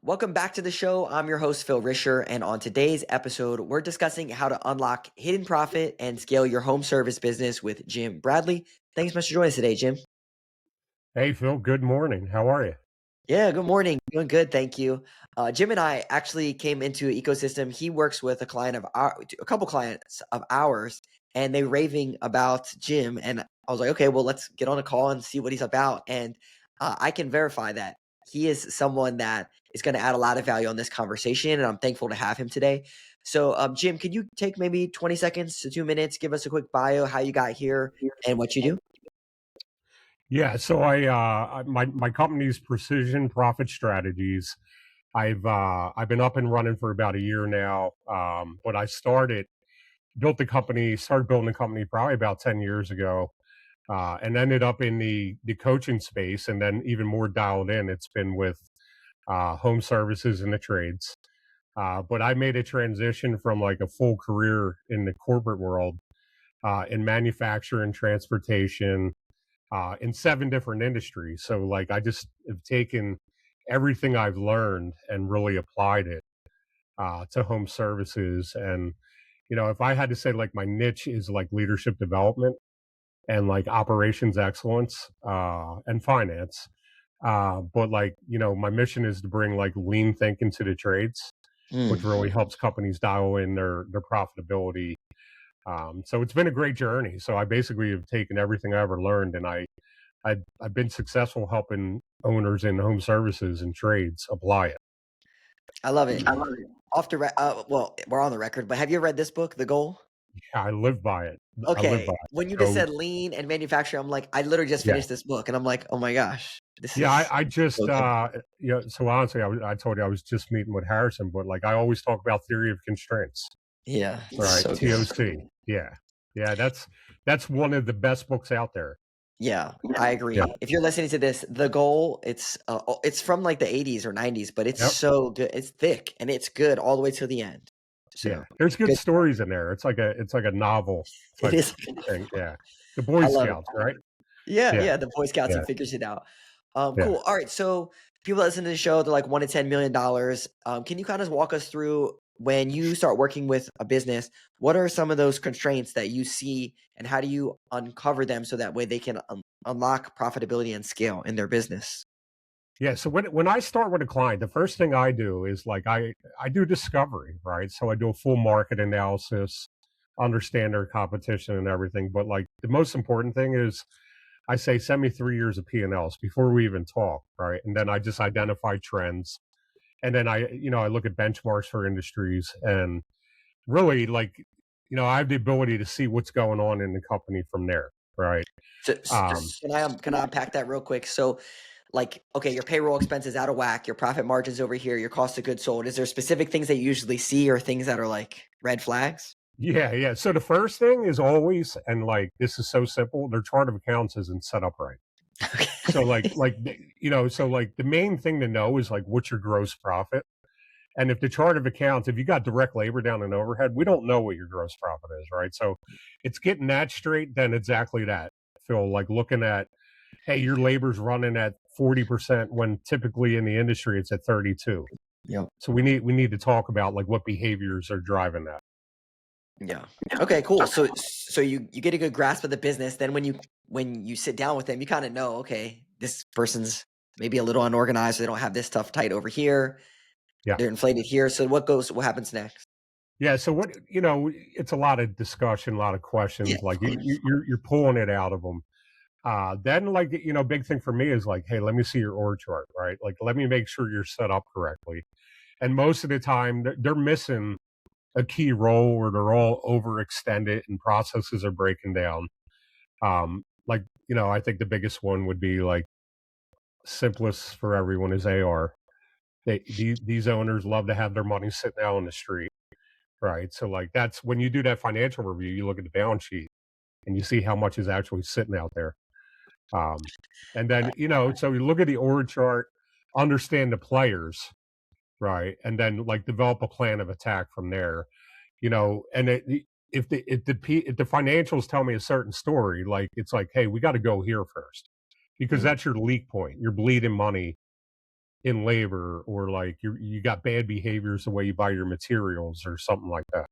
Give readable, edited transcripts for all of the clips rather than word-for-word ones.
Welcome back to the show. I'm your host, Phil Risher, and on today's episode, we're discussing how to unlock hidden profit and scale your home service business with Jim Bradley. Thanks so much for joining us today, Jim. Hey, Phil, good morning. How are you? Yeah, good morning. Doing good, thank you. Jim and I actually came into an ecosystem. He works with a couple clients of ours, and they raving about Jim. And I was like, okay, well, let's get on a call and see what he's about. And I can verify that he is someone that is going to add a lot of value on this conversation, and I'm thankful to have him today. So, Jim, could you take maybe 20 seconds to 2 minutes, give us a quick bio, how you got here, and what you do? Yeah, so my company's Precision Profit Strategies. I've been up and running for about a year now. But I started building the company probably about 10 years ago, and ended up in the coaching space, and then even more dialed in. It's been with home services and the trades. But I made a transition from like a full career in the corporate world, in manufacturing, transportation, in seven different industries. So like I just have taken everything I've learned and really applied it to home services. And if I had to say like my niche is like leadership development and like operations excellence and finance. But like my mission is to bring like lean thinking to the trades, which Mm. really helps companies dial in their profitability. So it's been a great journey. So I basically have taken everything I ever learned, and I've been successful helping owners in home services and trades apply it. I love it. Well, we're on the record, but have you read this book, The Goal? Yeah, I live by it. I live by Okay, it. when you just So said lean and manufacturing, I'm like, I literally just yeah, finished this book, and I'm like, oh my gosh, this yeah. is I just so good. so honestly, I told you I was just meeting with Harrison, but like I always talk about theory of constraints, Yeah, it's right? so good. TOC. Yeah, yeah. That's one of the best books out there. Yeah, I Yeah. agree. If you're listening to this, The Goal, it's from like the 80s or 90s, but it's Yep. so good. It's thick and it's good all the way to the end. Yeah. So There's good good. stories in there. It's like a novel It type is. thing. Yeah. The Boy I love it. Scouts, right? Yeah, Yeah. yeah, the Boy Scouts, he Yeah. figures it out. Yeah. Cool. All right, so people that listen to the show, they're like $1 to $10 million. Can you kind of walk us through when you start working with a business, what are some of those constraints that you see, and how do you uncover them so that way they can unlock profitability and scale in their business? Yeah, so when I start with a client, the first thing I do is like I do discovery, right? So I do a full market analysis, understand their competition and everything. But like the most important thing is I say send me 3 years of P&Ls before we even talk, right? And then I just identify trends, and then I look at benchmarks for industries, and really like I have the ability to see what's going on in the company from there, right? Um, Can I unpack that real quick? So, like, okay, your payroll expense is out of whack, your profit margins over here, your cost of goods sold. Is there specific things that you usually see or things that are like red flags? Yeah, yeah. So the first thing is always, and like this is so simple, their chart of accounts isn't set up right. So so like the main thing to know is like what's your gross profit. And if the chart of accounts, if you got direct labor down and overhead, we don't know what your gross profit is, right? So it's getting that straight, then exactly that. Phil, like looking at, hey, your labor's running at 40% when typically in the industry it's at 32. Yep. So we need to talk about like what behaviors are driving that. Yeah. Okay, cool. So you get a good grasp of the business. Then when you sit down with them, you kind of know, okay, this person's maybe a little unorganized. They don't have this stuff tight over here. Yeah. They're inflated here. So what happens next? Yeah, so it's a lot of discussion, a lot of Yeah, questions. of Like course. you're pulling it out of them. Then, like big thing for me is like, hey, let me see your org chart, right? Like, let me make sure you're set up correctly. And most of the time, they're missing a key role, or they're all overextended, and processes are breaking down. Like I think the biggest one would be like simplest for everyone is AR. These owners love to have their money sitting out on the street. Right. So like that's when you do that financial review, you look at the balance sheet and you see how much is actually sitting out there. Um, and then, so you look at the org chart, understand the players, right? And then like develop a plan of attack from there, and if the financials tell me a certain story, like it's like, hey, we got to go here first because Mm, that's your leak point. You're bleeding money in labor, or like you got bad behaviors the way you buy your materials or something like that.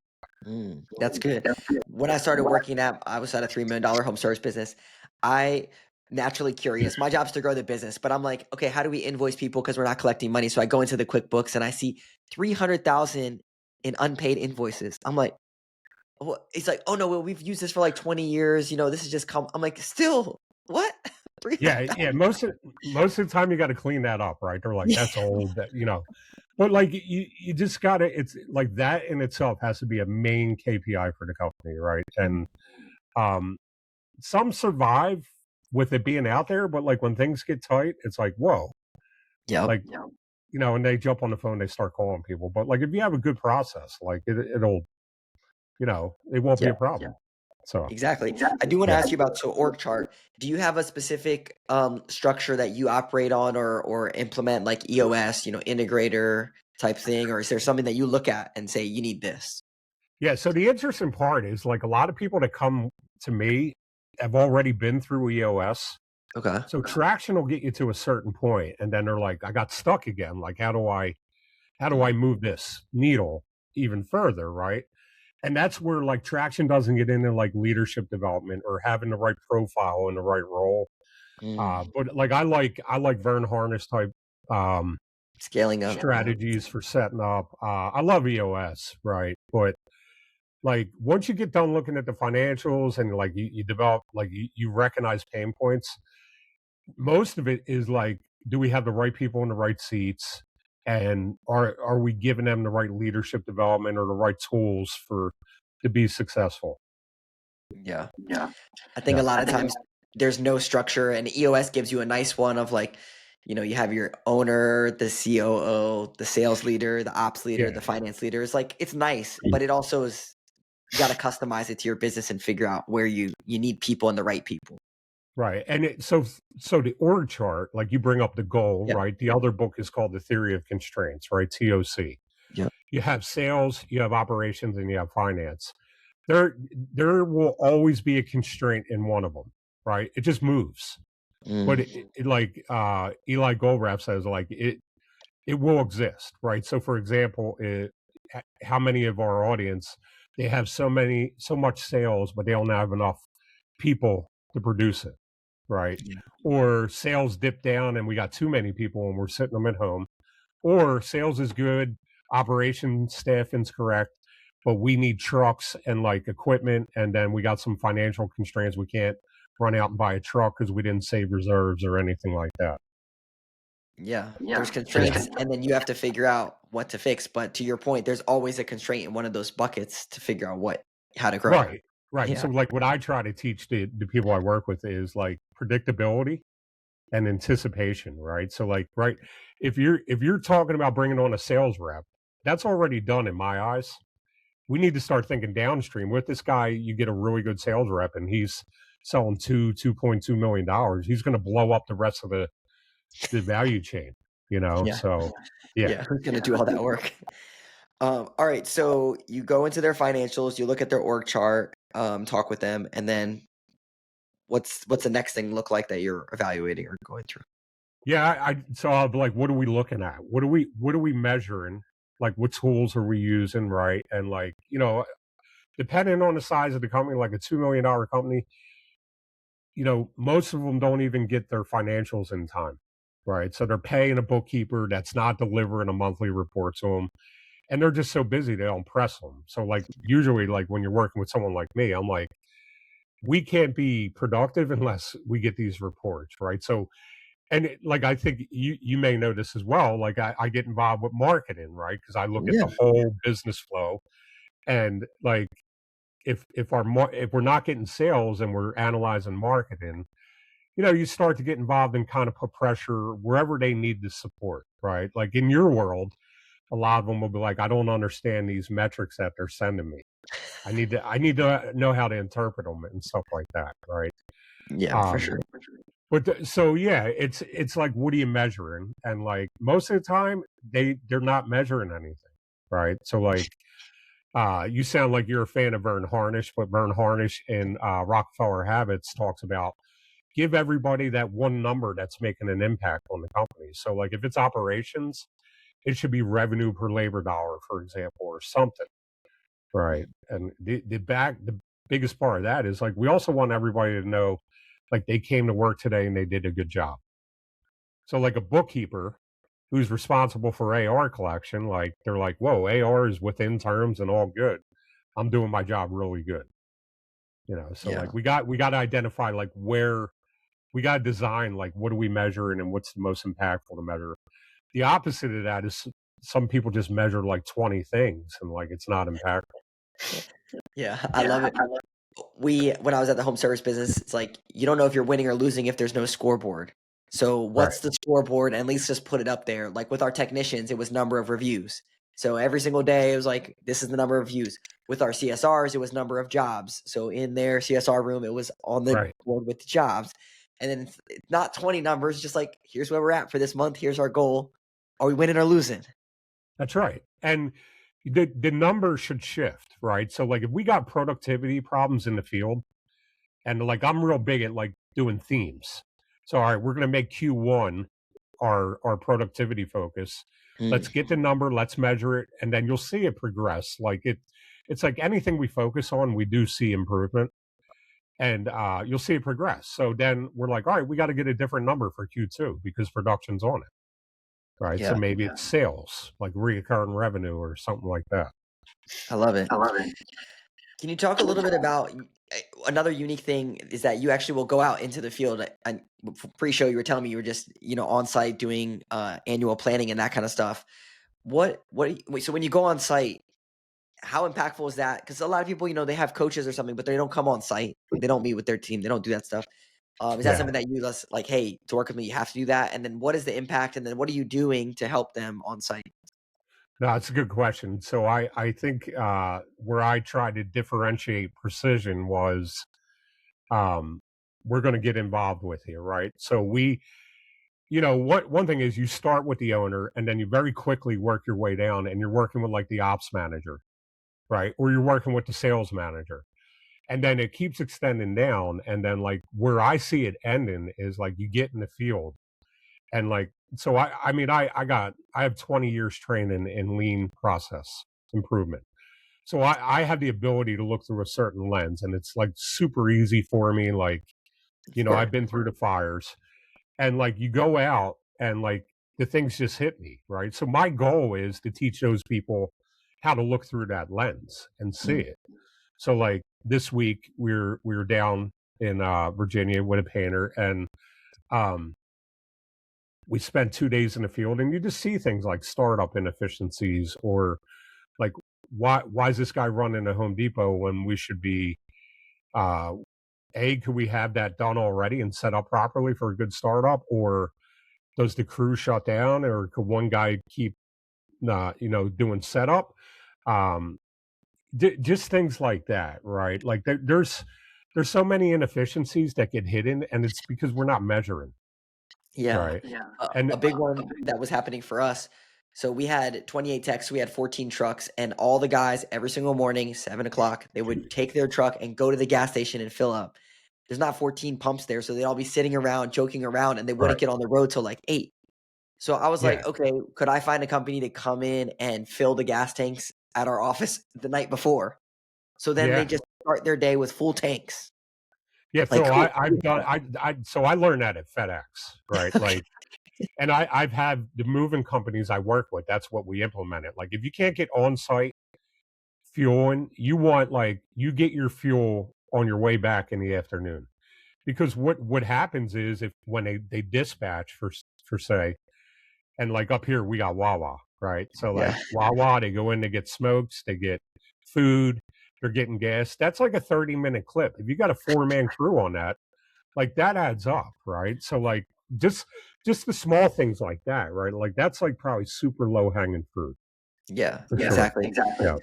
That's good. When I started working I was at a $3 million home service business. I naturally curious. My job's to grow the business, but I'm like, okay, how do we invoice people because we're not collecting money? So I go into the QuickBooks and I see 300,000 in unpaid invoices. I'm like, well, it's like, oh no, well, we've used this for like 20 years. This is just come. I'm like, still, what? Yeah. 300,000. Most of the time you got to clean that up, right? They're like, Yeah. that's old, but like you just gotta. It's like that in itself has to be a main KPI for the company, right? And um, some survive with it being out there, but like when things get tight, it's like, whoa, Yep. like and they jump on the phone, they start calling people. But like if you have a good process, like it'll, it won't be a Yep. problem. So Exactly. I do want to yeah. ask you about org chart. Do you have a specific structure that you operate on or implement like EOS, integrator type thing, or is there something that you look at and say you need this? Yeah. So the interesting part is like a lot of people that come to me have already been through EOS. Okay. So traction will get you to a certain point, and then they're like, I got stuck again. Like, how do I Mm, move this needle even further, right? And that's where like traction doesn't get into like leadership development or having the right profile in the right role. mm. But like I like Vern Harnish type um, Scaling up. Yeah. strategies for setting up. I love EOS, right? But like once you get done looking at the financials and like you develop like you recognize pain points, most of it is like, do we have the right people in the right seats? And are we giving them the right leadership development or the right tools for to be successful? Yeah. I think a Yeah. lot of times there's no structure, and EOS gives you a nice one of like, you have your owner, the COO, the sales leader, the ops leader, Yeah. the finance leader. It's like it's nice, but it also is you got to customize it to your business and figure out where you need people and the right people. Right. And so the org chart, like you bring up the goal, Yeah. right? The other book is called The Theory of Constraints, right? TOC. Yeah. You have sales, you have operations, and you have finance. There will always be a constraint in one of them, right? It just moves. But Mm, like Eli Goldratt says, like it will exist, right? So, for example, how many of our audience they have so much sales, but they don't have enough people to produce it, right? yeah. Or sales dip down and we got too many people and we're sitting them at home. Or sales is good, operation staffing's correct, but we need trucks and like equipment, and then we got some financial constraints. We can't run out and buy a truck because we didn't save reserves or anything like that. Yeah. There's Yeah. constraints, and then you have to figure out what to fix. But to your point, there's always a constraint in one of those buckets to figure out how to grow. Right. Right. Yeah. So like what I try to teach the people I work with is like predictability and anticipation, right? So like, right, if you're talking about bringing on a sales rep, that's already done in my eyes. We need to start thinking downstream. With this guy, you get a really good sales rep and he's selling $2.2 million. He's going to blow up the rest of the value chain, Yeah. So yeah. Yeah. Who's gonna do all that work? All right. So you go into their financials, you look at their org chart, talk with them, and then what's the next thing look like that you're evaluating or going through? Yeah, so I'll be like, what are we looking at? What are we measuring? Like what tools are we using, right? And like, depending on the size of the company, like a $2 million company, most of them don't even get their financials in time, right? So they're paying a bookkeeper that's not delivering a monthly report to them, and they're just so busy they don't press them. So like usually, like when you're working with someone like me, I'm like, we can't be productive unless we get these reports, right? So like I think you may know this as well. Like I get involved with marketing, right? Because I look at Yeah. the whole business flow, and like if we're not getting sales and we're analyzing marketing, you start to get involved and kind of put pressure wherever they need the support, right? Like in your world, a lot of them will be like, I don't understand these metrics that they're sending me. I need to know how to interpret them and stuff like that, right? Yeah, for Um, sure. but so yeah, it's like, what are you measuring? And like most of the time, they're not measuring anything, right? So like, you sound like you're a fan of Vern Harnish, but Vern Harnish in Rockefeller Habits talks about give everybody that one number that's making an impact on the company. So like if it's operations, it should be revenue per labor dollar, for example, or something. Right. And the biggest part of that is like we also want everybody to know like they came to work today and they did a good job. So like a bookkeeper who's responsible for AR collection, like they're like, whoa, AR is within terms and all good. I'm doing my job really good. So Yeah. like we got to identify like where we got to design like what are we measuring and what's the most impactful to measure. The opposite of that is some people just measure like 20 things and like it's not impactful. Yeah, I love it. When I was at the home service business, it's like you don't know if you're winning or losing if there's no scoreboard. So Right. what's the scoreboard? And at least just put it up there. Like with our technicians, it was number of reviews. So every single day it was like, this is the number of views. With our CSRs, it was number of jobs. So in their CSR room, it was on the Right. board with the jobs. And then it's not 20 numbers, just like, here's where we're at for this month. Here's our goal. Are we winning or losing? That's right. And the numbers should shift, right? So like if we got productivity problems in the field, and like I'm real big at like doing themes. So all right, we're gonna make Q1 our productivity focus. Let's Mm, get the number, let's measure it, and then you'll see it progress. Like it's like anything we focus on, we do see improvement. And you'll see it progress. So then we're like, all right, we got to get a different number for Q2 because production's on it. Right. So yeah, maybe it's sales, like recurring revenue or something like that. I love it. Can you talk a little bit about another unique thing is that you actually will go out into the field and pre-show you were telling me you were just on site doing annual planning and that kind of stuff. So when you go on site, how impactful is that? Because a lot of people, they have coaches or something, but they don't come on site. They don't meet with their team. They don't do that stuff. Is that Yeah. something that you just like, hey, to work with me, you have to do that? And then what is the impact? And then what are you doing to help them on site? No, it's a good question. So I think where I tried to differentiate precision was um, we're going to get involved with here, right? So what one thing is you start with the owner and then you very quickly work your way down and you're working with like the ops manager, right? Or you're working with the sales manager. And then it keeps extending down. And then like where I see it ending is like you get in the field and like so I mean I have 20 years training in lean process improvement. So I have the ability to look through a certain lens and it's like super easy for me. Like, Of course. I've been through the fires and like you go out and like the things just hit me, right? So my goal is to teach those people how to look through that lens and see Mm, it. So like this week we were down in Virginia with a painter and um we spent 2 days in the field and you just see things like startup inefficiencies or like why is this guy running a Home Depot when we should be uh could we have that done already and set up properly for a good startup, or does the crew shut down, or could one guy keep doing setup? um just things like that, right? Like there's so many inefficiencies that get hidden and it's because we're not measuring, yeah. right? A And big one that was happening for us. So we had 28 techs, we had 14 trucks, and all the guys every single morning, 7 o'clock, they would take their truck and go to the gas station and fill up. There's not 14 pumps there, so they'd all be sitting around, joking around, and they wouldn't right. get on the road till like 8. So I was Yeah. like, okay, could I find a company to come in and fill the gas tanks at our office the night before? So then they Yeah. just start their day with full tanks. Yeah, Like, so I've done so I learned that at FedEx, right? okay, Like, and I've had the moving companies I work with. That's what we implemented. Like, if you can't get on site fueling, you want like you get your fuel on your way back in the afternoon, because what happens is if when they dispatch for say, and like up here we got Wawa, right? So yeah, like Wawa, they go in, they get smokes, they get food, they're getting gas. That's like a 30-minute clip. If you got a 4-man crew on that, like that adds up, right? So like just just the small things like that, right? Like that's like probably super low hanging fruit yeah, for sure. exactly. Yeah.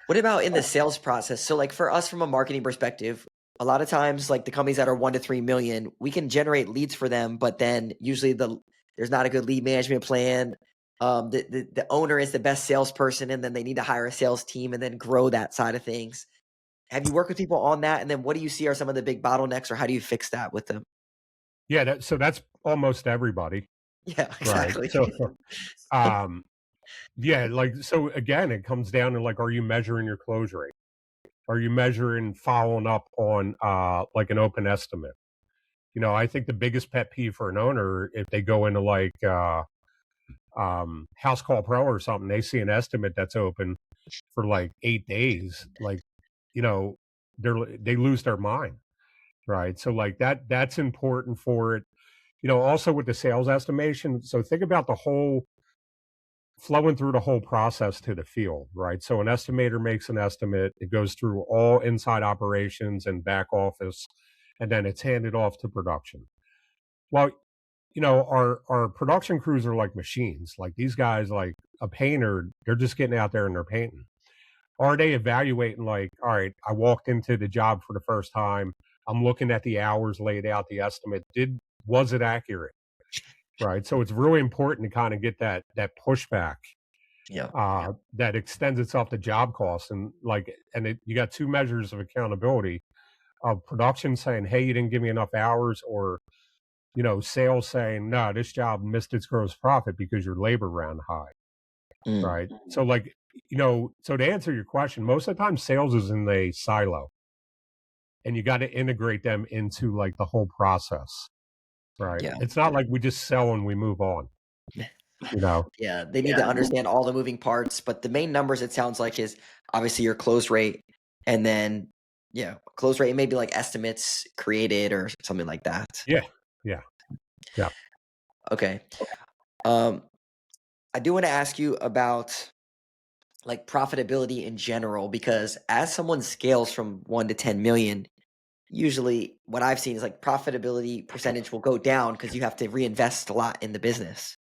What about in the sales process? So, like for us from a marketing perspective, a lot of times, like the companies that are 1 to 3 million, we can generate leads for them, but then usually there's not a good lead management plan. The owner is the best salesperson, and then they need to hire a sales team and then grow that side of things. have you worked with people on that? And then what do you see are some of the big bottlenecks, or how do you fix that with them? Yeah, so that's almost everybody, Yeah, right? exactly. So, um, yeah, like, so again, it comes down to like, are you measuring your close rate? Are you measuring following up on like an open estimate? I think the biggest pet peeve for an owner, if they go into like House Call Pro or something, they see an estimate that's open for like 8 days, like, you know, they lose their mind, right? So like that's important for it. Also with the sales estimation. So think about the whole flowing through the whole process to the field, right? So an estimator makes an estimate, it goes through all inside operations and back office, and then it's handed off to production. Well, our production crews are like machines. Like these guys, like a painter, they're just getting out there and they're painting. Are they evaluating like, all right, I walked into the job for the first time. I'm looking at the hours laid out, the estimate. Was it accurate? Right. So it's really important to kind of get that pushback Yeah. that extends itself to job costs. And like, you got two measures of accountability of production saying, hey, you didn't give me enough hours, or sales saying, no, this job missed its gross profit because your labor ran high, Mm, right? So like, so to answer your question, most of the time sales is in a silo, and you got to integrate them into like the whole process, right? yeah. It's not like we just sell and we move on, you know? Yeah, they need to understand all the moving parts, but the main numbers it sounds like is obviously your close rate, and then yeah, close rate and maybe like estimates created or something like that. Yeah. Yeah. Yeah. Okay. Um, I do want to ask you about like profitability in general, because as someone scales from 1 to 10 million, usually what I've seen is like profitability percentage will go down because you have to reinvest a lot in the business.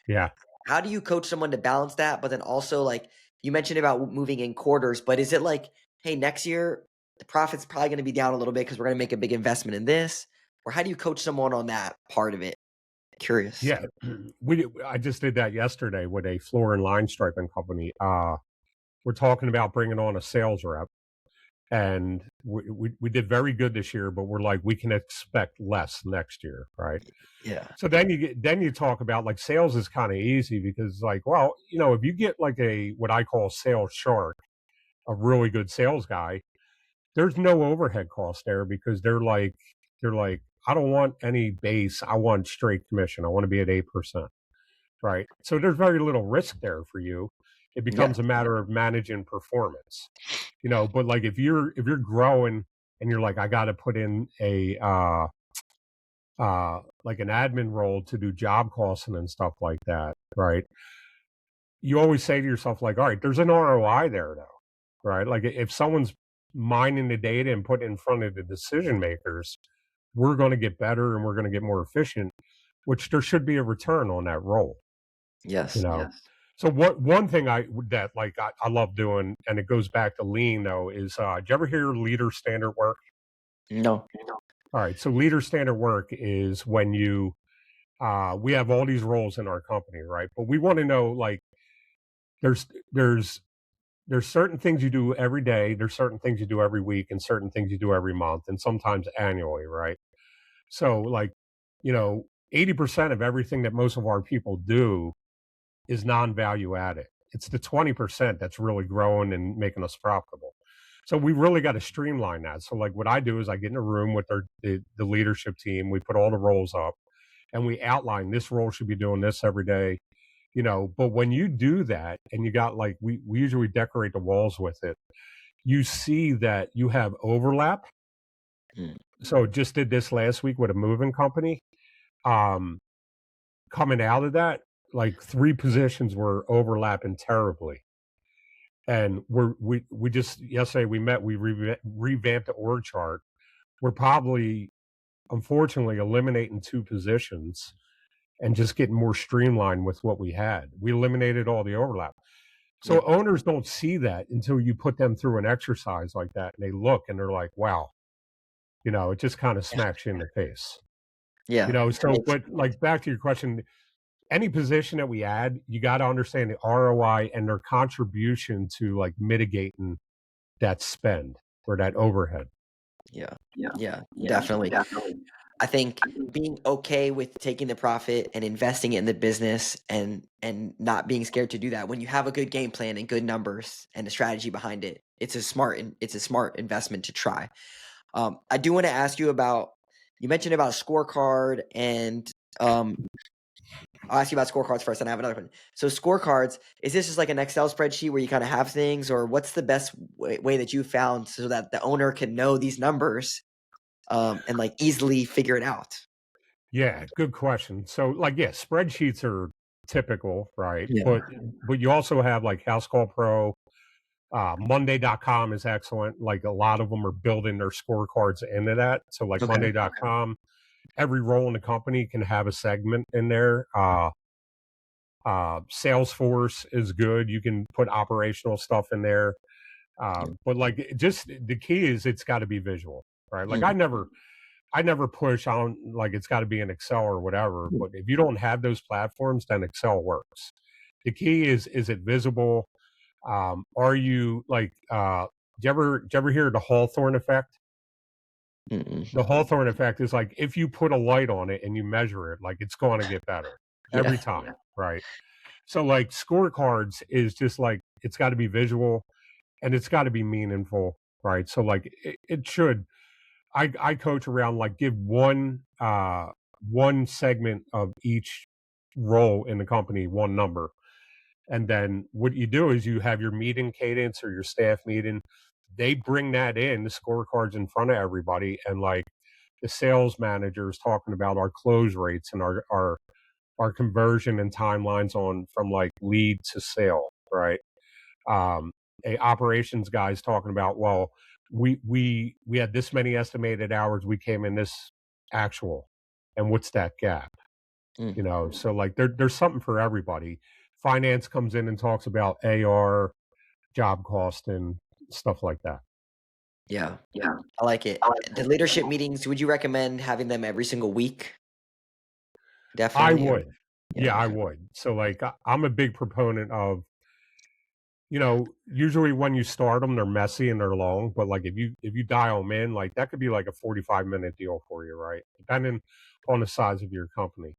Yeah. How do you coach someone to balance that? But then also, like you mentioned about moving in quarters, but is it like, hey, next year the profit's probably going to be down a little bit because we're going to make a big investment in this? Or how do you coach someone on that part of it? Curious. Yeah. I just did that yesterday with a floor and line striping company. We're talking about bringing on a sales rep, and we did very good this year, but we're like, we can expect less next year, right? Yeah. So then you talk about like sales is kind of easy because like, well, if you get like a what I call sales shark, a really good sales guy, there's no overhead cost there because they're like, I don't want any base, I want straight commission, I want to be at 8%, right? So there's very little risk there for you. It Yeah. becomes a matter of managing performance, but like if you're growing and you're like, I got to put in a like an admin role to do job costing and stuff like that, right? You always say to yourself, like, all right, there's an ROI there though, right? Like if someone's mining the data and putting it in front of the decision makers, we're going to get better and we're going to get more efficient, which there should be a return on that role, you Yes. know? Yes. So what one thing I love doing, and it goes back to lean though, is did you ever hear leader standard work? No. All right. So leader standard work is when we have all these roles in our company, right? But we want to know like there's there's there's certain things you do every day, there's certain things you do every week, and certain things you do every month, and sometimes annually, right? So like, you know, 80% of everything that most of our people do is non-value added. It's the 20% that's really growing and making us profitable. So we really got to streamline that. So like what I do is I get in a room with the leadership team, we put all the roles up, and we outline this role should be doing this every day, but when you do that and you got like we usually decorate the walls with it, you see that you have overlap. Mm, So just did this last week with a moving company. Um, Coming out of that, like three positions were overlapping terribly. And we just yesterday we met, we revamped the org chart. We're probably unfortunately eliminating two positions and just getting more streamlined with what we had. We eliminated all the overlap. So yeah. owners don't see that until you put them through an exercise like that, and they look and they're like, wow, it just kind of smacks you in the face. Yeah. It So makes but like back to your question, any position that we add, you got to understand the ROI and their contribution to like mitigating that spend. or that overhead. Yeah. Yeah, Yeah, yeah, definitely. definitely. I think being okay with taking the profit and investing it in the business and not being scared to do that when you have a good game plan and good numbers and a strategy behind it, it's a smart investment to try. I do want to ask you about you mentioned about a scorecard and um, I'll ask you about scorecards first, and I have another one. So scorecards, is this just like an Excel spreadsheet where you kind of have things, or what's the best way that you found so that the owner can know these numbers and like easily figure it out? Yeah, good question. So, like, yeah, spreadsheets are typical, right? Yeah. But you also have like House Call Pro, Monday.com is excellent. Like a lot of them are building their scorecards into that. So like Okay. Monday.com, every role in the company can have a segment in there. Salesforce is good. You can put operational stuff in there. Yeah. But like just the key is it's got to be visual, right? Like Mm. I never push on like it's got to be in Excel or whatever. But if you don't have those platforms, then Excel works. The key is it visible? Are you like do you ever hear the Hawthorne effect? Mm-mm. The Hawthorne effect is like if you put a light on it and you measure it, like it's going to get better Yeah. every time, right? So like scorecards is just like it's got to be visual and it's got to be meaningful, right? So like it should. I coach around like give one segment of each role in the company one number, and then what you do is you have your meeting cadence or your staff meeting. They bring that in the scorecards in front of everybody, and like the sales manager is talking about our close rates and our conversion and timelines on from like lead to sale, right? um, a operations guy is talking about, well, we had this many estimated hours, we came in this actual, and what's that gap? Mm. You know, so like there's something for everybody. Finance comes in and talks about AR, job cost, and stuff like that. Yeah. Yeah. I like it. The leadership meetings, would you recommend having them every single week? I Definitely. Or, would, yeah. yeah, I Okay. would. So like I'm a big proponent of, you know, usually when you start them, they're messy and they're long. But like if you dial them in, like that could be like a 45-minute deal for you, right? Depending on the size of your company.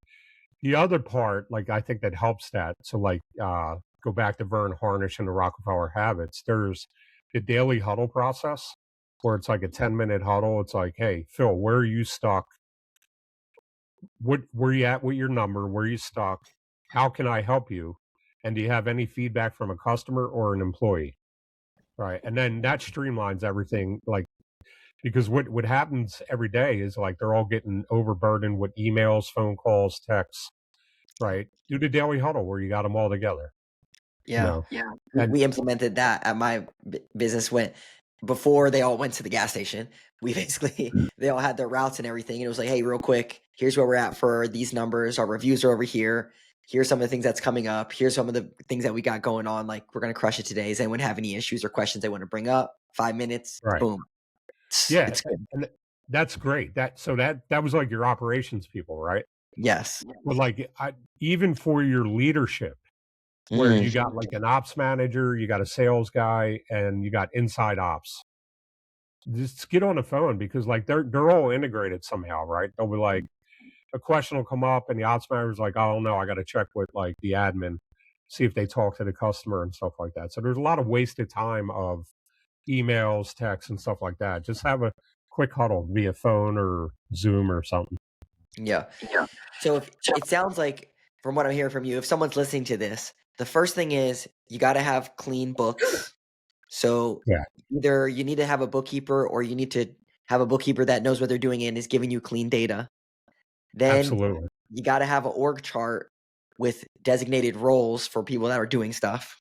The other part, like I think that helps that. So like go back to Vern Harnish and the Rockefeller habits. There's the daily huddle process where it's like a 10-minute huddle. It's like, hey, Phil, where are you stuck? What where you at with your number? Where you stuck? How can I help you? And do you have any feedback from a customer or an employee? Right. And then that streamlines everything. Like, because what happens every day is like they're all getting overburdened with emails, phone calls, texts, right? Do the daily huddle where you got them all together, you Yeah. know? Yeah. And We implemented that at my business when before they all went to the gas station. We basically they all had their routes and everything, and it was like, hey, real quick, here's where we're at for these numbers. Our reviews are over here. Here's some of the things that's coming up. Here's some of the things that we got going on. Like we're gonna crush it today. Does anyone have any issues or questions they want to bring up? 5 minutes, right. boom. Yeah. It's good. And that's great. That was like your operations people, right? Yes. But like even for your leadership, where Mm, you got like an ops manager, you got a sales guy, and you got inside ops. Just get on the phone because like they're all integrated somehow, right? They'll be like a question will come up and the ops manager's like, I don't know, I got to check with like the admin, see if they talk to the customer and stuff like that. So there's a lot of wasted time of emails, texts, and stuff like that. Just have a quick huddle via phone or Zoom or something. yeah. Yeah. So if it sounds like from what I'm hearing from you, if someone's listening to this, the first thing is you got to have clean books. So Yeah, either you need to have a bookkeeper or you need to have a bookkeeper that knows what they're doing and is giving you clean data. Then absolutely. you got to have an org chart with designated roles for people that are doing stuff.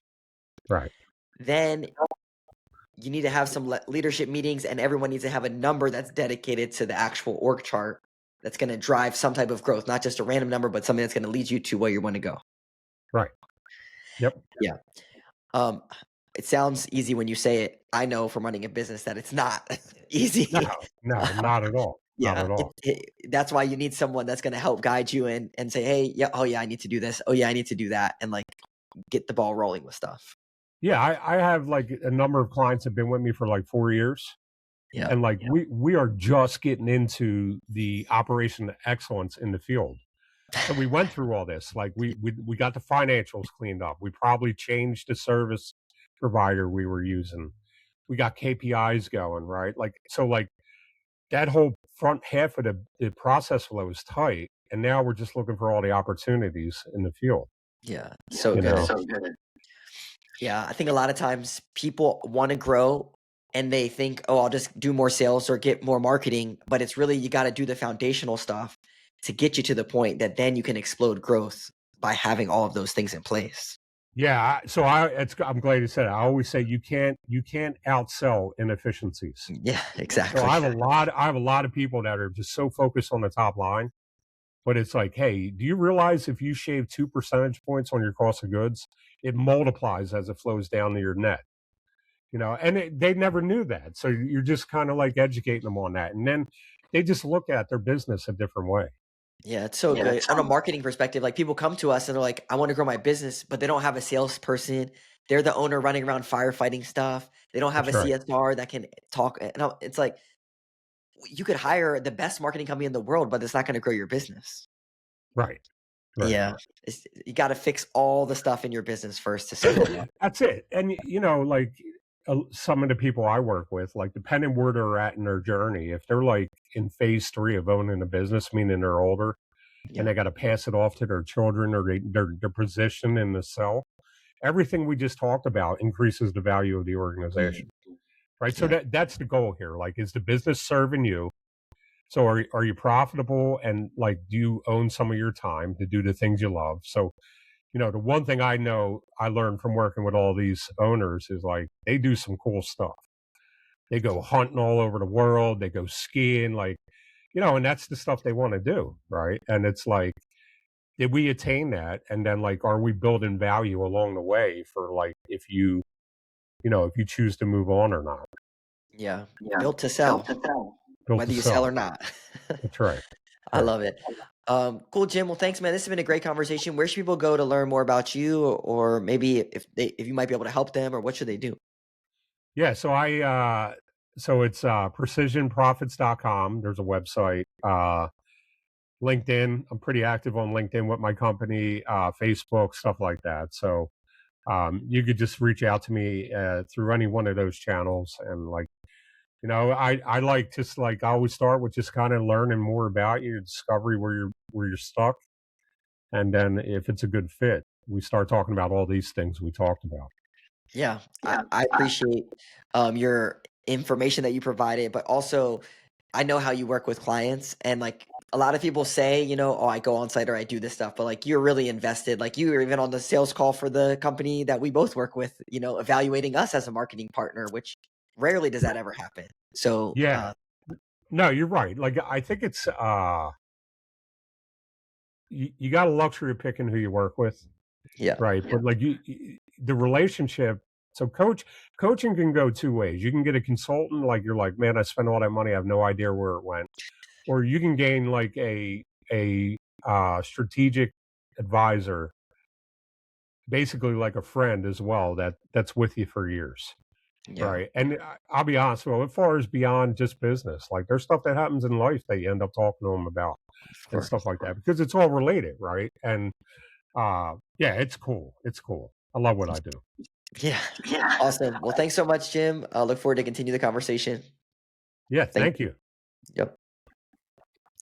Right. Then you need to have some leadership meetings and everyone needs to have a number that's dedicated to the actual org chart that's going to drive some type of growth, not just a random number, but something that's going to lead you to where you want to go. Right. Yep. Yeah. Um, it sounds easy when you say it. I know from running a business that it's not No, easy. no, not at all. Not Yeah, at all. that's why you need someone that's going to help guide you and say, hey, yeah, oh yeah, I need to do this. Oh yeah, I need to do that, and like get the ball rolling with stuff. Yeah, I have like a number of clients that have been with me for like 4 years. Yeah. And like we are just getting into the operation excellence in the field. So we went through all this. Like we got the financials cleaned up. We probably changed the service provider we were using. We got KPIs going, right? Like so like that whole front half of the process flow is tight. And now we're just looking for all the opportunities in the field, Yeah. So you know? good. Yeah, I think a lot of times people wanna grow and they think, "Oh, I'll just do more sales or get more marketing," but it's really you gotta do the foundational stuff to get you to the point that then you can explode growth by having all of those things in place. Yeah, so I'm glad you said it. I always say you can't outsell inefficiencies. Yeah, So exactly. I have a lot of people that are just so focused on the top line, but it's like, hey, do you realize if you shave 2 percentage points on your cost of goods, it multiplies as it flows down to your net? And they never knew that. So you're just kind of like educating them on that, and then they just look at their business a different way. Yeah, it's so good. On a marketing perspective, like people come to us and they're like, I want to grow my business, but they don't have a salesperson. They're the owner running around firefighting stuff. They don't have a That's right. CSR that can talk. It's like you could hire the best marketing company in the world, but it's not going to grow your business. Right. Right. Yeah. You got to fix all the stuff in your business first to set you up. That's it. And like some of the people I work with, like depending where they're at in their journey, if they're like in phase 3 of owning a business, meaning they're older and Yeah. they got to pass it off to their children or their position in the cell, everything we just talked about increases the value of the organization, Mm, right? So yeah. that's the goal here. Like, is the business serving you? So are you profitable, and like do you own some of your time to do the things you love? So the one thing I know I learned from working with all these owners is like they do some cool stuff. They go hunting all over the world, they go skiing, like, and that's the stuff they want to do, right? And it's like, did we attain that? And then like, are we building value along the way for like if you choose to move on or not? Yeah. Built to sell, Built to whether you sell sell. or not. That's right. I Right. love it. Cool, Jim. Well, thanks, man. This has been a great conversation. Where should people go to learn more about you, or maybe if you might be able to help them, or what should they do? Yeah. So it's precisionprofits.com. There's a website. LinkedIn. I'm pretty active on LinkedIn with my company, Facebook, stuff like that. So you could just reach out to me through any one of those channels. And like, I like just like I always start with just kind of learning more about you, discovery where you're stuck, and then if it's a good fit, we start talking about all these things we talked about. Yeah, I appreciate your information that you provided, but also I know how you work with clients, and like a lot of people say, oh, I go on site or I do this stuff, but like you're really invested. Like you were even on the sales call for the company that we both work with, evaluating us as a marketing partner, which rarely does that ever happen. So, Yeah. No, you're right. Like I think it's you got a luxury of picking who you work with, yeah, right? But like the relationship. So coaching can go two ways. You can get a consultant, like you're like, man, I spent all that money, I have no idea where it went, or you can gain like a strategic advisor, basically like a friend as well that's with you for years, yeah, right? And I'll be honest, well, as far as beyond just business, like there's stuff that happens in life that you end up talking to them about of and course. stuff like that because it's all related, right? And yeah, it's cool. It's cool. I love what I do. Yeah, awesome. Well, thanks so much, Jim. I look forward to continue the conversation. Yeah, Thank thank you. you. Yep.